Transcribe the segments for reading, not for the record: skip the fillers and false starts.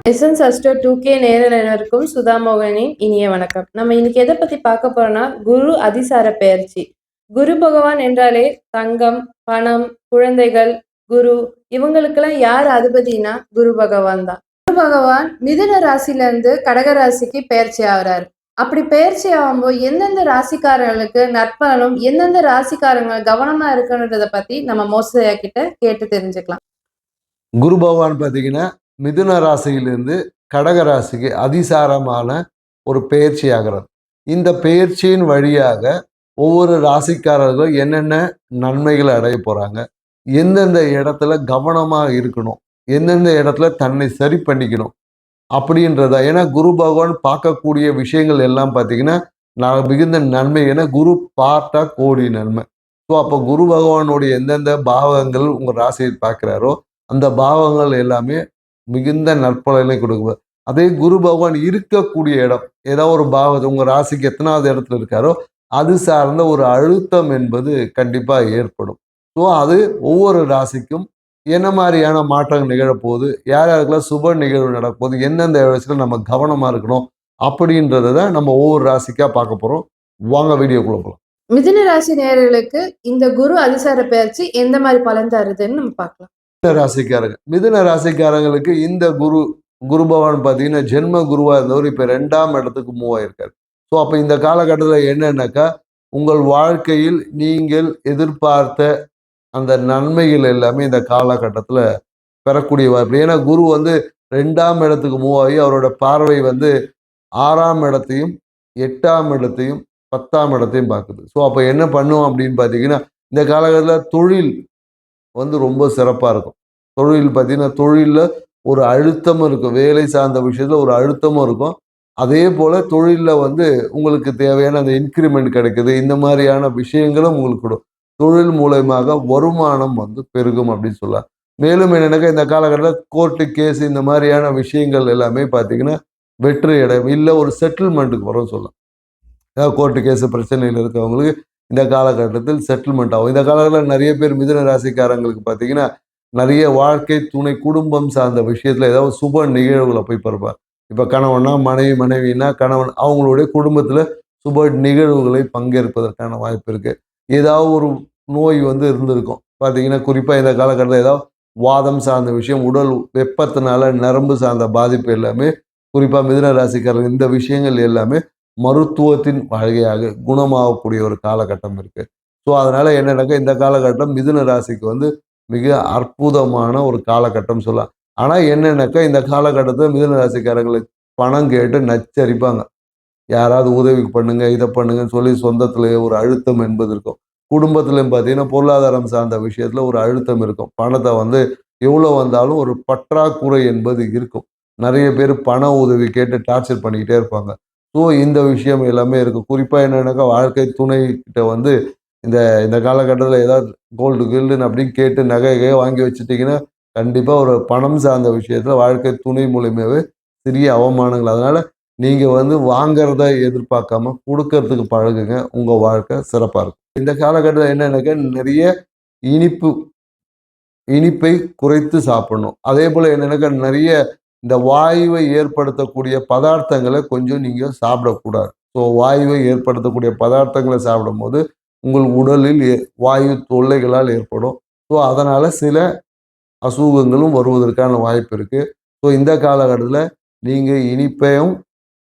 எஸ்என்ஸ் astro 2K நேயர்களுக்கும் சுதாமோகனின் இனிய வணக்கம். நம்ம இன்னைக்கு எதை பத்தி பார்க்க போறோம்னா, குரு அதிசார பெயர்ச்சி. குரு பகவான் என்றாலே தங்கம், பணம், குழந்தைகள், குரு இவங்களுக்கெல்லாம் யார் அதிபதினா குரு பகவான் தான். குரு பகவான் மிதுன ராசில இருந்து கடக ராசிக்கு பெயர்ச்சி ஆகிறாரு. அப்படி பெயர்ச்சி ஆகும்போது எந்தெந்த ராசிக்காரர்களுக்கு நற்பலனும், எந்தெந்த ராசிக்காரங்க கவனமா இருக்கணுன்றதை பத்தி நம்ம மோசையா கிட்ட கேட்டு தெரிஞ்சுக்கலாம். குரு பகவான் பார்த்தீங்கன்னா மிதுன ராசியிலிருந்து கடக ராசிக்கு அதிசாரமான ஒரு பெயர்ச்சி ஆகிறது. இந்த பெயர்ச்சியின் வழியாக ஒவ்வொரு ராசிக்காரர்களும் என்னென்ன நன்மைகளை அடைய போறாங்க, எந்தெந்த இடத்துல கவனமாக இருக்கணும், எந்தெந்த இடத்துல தன்னை சரி பண்ணிக்கணும் அப்படின்றத. ஏன்னா குரு பகவான் பார்க்கக்கூடிய விஷயங்கள் எல்லாம் பார்த்தீங்கன்னா மிகுந்த நன்மை. ஏன்னா குரு பார்த்தா கோடி நன்மை. ஸோ அப்போ குரு பகவானுடைய எந்தெந்த பாவங்கள் உங்கள் ராசியை பார்க்குறாரோ அந்த பாவங்கள் எல்லாமே மிகுந்த நற்பலனை கொடுக்கும். அதே குரு பகவான் இருக்கக்கூடிய இடம் ஏதாவது ஒரு பாவத்தை உங்கள் ராசிக்கு எத்தனாவது இடத்துல இருக்காரோ அது சார்ந்த ஒரு அழுத்தம் என்பது கண்டிப்பாக ஏற்படும். ஸோ அது ஒவ்வொரு ராசிக்கும் என்ன மாதிரியான மாற்றங்கள் நிகழப்போகுது, யார் யாருக்கெல்லாம் சுப நிகழ்வு நடப்போகுது, எந்தெந்த விஷயத்தில் நம்ம கவனமாக இருக்கணும் அப்படின்றத தான் நம்ம ஒவ்வொரு ராசிக்காக பார்க்க போகிறோம். வாங்க வீடியோக்குள்ள போகலாம். மிதுன ராசி நேயர்களுக்கு இந்த குரு அதிசார பெயர்ச்சி எந்த மாதிரி பலன் தருதுன்னு நம்ம பார்க்கலாம். மிதுன ராசிக்காரங்களுக்கு இந்த குரு பகவான் பார்த்தீங்கன்னா ஜென்ம குருவாக இருந்தவர் இப்போ 2ஆம் இடத்துக்கு மூவ் ஆயிருக்காரு. ஸோ அப்போ இந்த காலகட்டத்தில் என்னன்னாக்கா உங்கள் வாழ்க்கையில் நீங்கள் எதிர்பார்த்த அந்த நன்மைகள் எல்லாமே இந்த காலகட்டத்தில் பெறக்கூடிய வாய்ப்பு. ஏன்னா குரு 2ஆம் இடத்துக்கு மூவ் ஆகி அவரோட பார்வை 6ஆம் இடத்தையும் 8ஆம் இடத்தையும் 10ஆம் இடத்தையும் பார்க்குது. ஸோ அப்போ என்ன பண்ணுவோம் அப்படின்னு பார்த்தீங்கன்னா இந்த காலகட்டத்தில் தொழில் ரொம்ப சிறப்பாக இருக்கும். தொழில் பார்த்தீங்கன்னா தொழிலில் ஒரு அழுத்தமும் இருக்கும், வேலை சார்ந்த விஷயத்தில் ஒரு அழுத்தமும் இருக்கும். அதே போல் தொழிலில் உங்களுக்கு தேவையான அந்த இன்க்ரிமெண்ட் கிடைக்குது, இந்த மாதிரியான விஷயங்களும் உங்களுக்கு கொடுக்கும். தொழில் மூலயமாக வருமானம் பெருகும் அப்படின்னு சொல்லலாம். மேலும் என்னென்னாக்கா இந்த காலகட்டத்தில் கோர்ட்டு கேஸ் இந்த மாதிரியான விஷயங்கள் எல்லாமே பார்த்தீங்கன்னா வெற்றி அடையும், இல்லை ஒரு செட்டில்மெண்ட்டுக்கு வரும் சொல்லலாம். ஏதாவது கோர்ட்டு கேஸு பிரச்சனையில் இருக்கவங்களுக்கு இந்த காலகட்டத்தில் செட்டில்மெண்ட் ஆகும். இந்த காலகட்டத்தில் நிறைய பேர் மிதுன ராசிக்காரங்களுக்கு பார்த்தீங்கன்னா நிறைய வாழ்க்கை துணை குடும்பம் சார்ந்த விஷயத்தில் ஏதாவது சுப நிகழ்வுகளை போய் பார்ப்பார். இப்போ கணவனா மனைவினா கணவன் அவங்களுடைய குடும்பத்தில் சுப நிகழ்வுகளை பங்கேற்பதற்கான வாய்ப்பு இருக்குது. ஏதாவது ஒரு நோய் இருந்திருக்கும் பார்த்தீங்கன்னா, குறிப்பாக இந்த காலகட்டத்தில் ஏதாவது வாதம் சார்ந்த விஷயம், உடல் வெப்பத்தினால நரம்பு சார்ந்த பாதிப்பு எல்லாமே குறிப்பாக மிதுன ராசிக்காரர்கள் இந்த விஷயங்கள் எல்லாமே மருத்துவத்தின் வகையாக குணமாகக்கூடிய ஒரு காலகட்டம் இருக்கு. ஸோ அதனால என்னன்னாக்கா இந்த காலகட்டம் மிதுன ராசிக்கு மிக அற்புதமான ஒரு காலகட்டம் சொல்லலாம். ஆனால் என்னன்னாக்கா இந்த காலகட்டத்தில் மிதுன ராசிக்காரங்களுக்கு பணம் கேட்டு நச்சரிப்பாங்க. யாராவது உதவி பண்ணுங்க, இதை பண்ணுங்கன்னு சொல்லி சொந்தத்திலேயே ஒரு அழுத்தம் என்பது இருக்கும். குடும்பத்திலையும் பார்த்தீங்கன்னா பொருளாதாரம் சார்ந்த விஷயத்துல ஒரு அழுத்தம் இருக்கும். பணத்தை எவ்வளோ வந்தாலும் ஒரு பற்றாக்குறை என்பது இருக்கும். நிறைய பேர் பண உதவி கேட்டு டார்ச்சர் பண்ணிக்கிட்டே இருப்பாங்க. ஸோ இந்த விஷயம் எல்லாமே இருக்குது. குறிப்பாக என்னென்னாக்கா வாழ்க்கை துணை கிட்ட இந்த இந்த காலகட்டத்தில் ஏதாவது கோல்டுன்னு அப்படின்னு கேட்டு நகையை வாங்கி வச்சுட்டிங்கன்னா கண்டிப்பாக ஒரு பணம் சார்ந்த விஷயத்தில் வாழ்க்கை துணை மூலியமாகவே சிறிய அவமானங்கள். அதனால் நீங்கள் வாங்கிறத எதிர்பார்க்காம கொடுக்கறதுக்கு பழகுங்க, உங்கள் வாழ்க்கை சிறப்பாக இருக்கும். இந்த காலகட்டத்தில் என்னென்னாக்கா நிறைய இனிப்பை குறைத்து சாப்பிடணும். அதே போல் என்னென்னாக்கா நிறைய இந்த வாயுவை ஏற்படுத்தக்கூடிய பதார்த்தங்களை கொஞ்சம் நீங்கள் சாப்பிடக்கூடாது. ஸோ வாயுவை ஏற்படுத்தக்கூடிய பதார்த்தங்களை சாப்பிடும்போது உங்கள் உடலில் வாயு தொல்லைகளால் ஏற்படும். ஸோ அதனால் சில அசுகங்களும் வருவதற்கான வாய்ப்பு இருக்குது. ஸோ இந்த காலகட்டத்தில் நீங்கள் இனிப்பையும்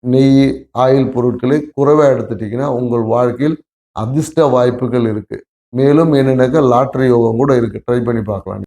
நெய் ஆயில் பொருட்களை குறைவாக எடுத்துட்டிங்கன்னா உங்கள் வாழ்க்கையில் அதிர்ஷ்ட வாய்ப்புகள் இருக்குது. மேலும் என்னென்னாக்கா லாட்ரி யோகம் கூட இருக்குது, ட்ரை பண்ணி பார்க்கலாம்.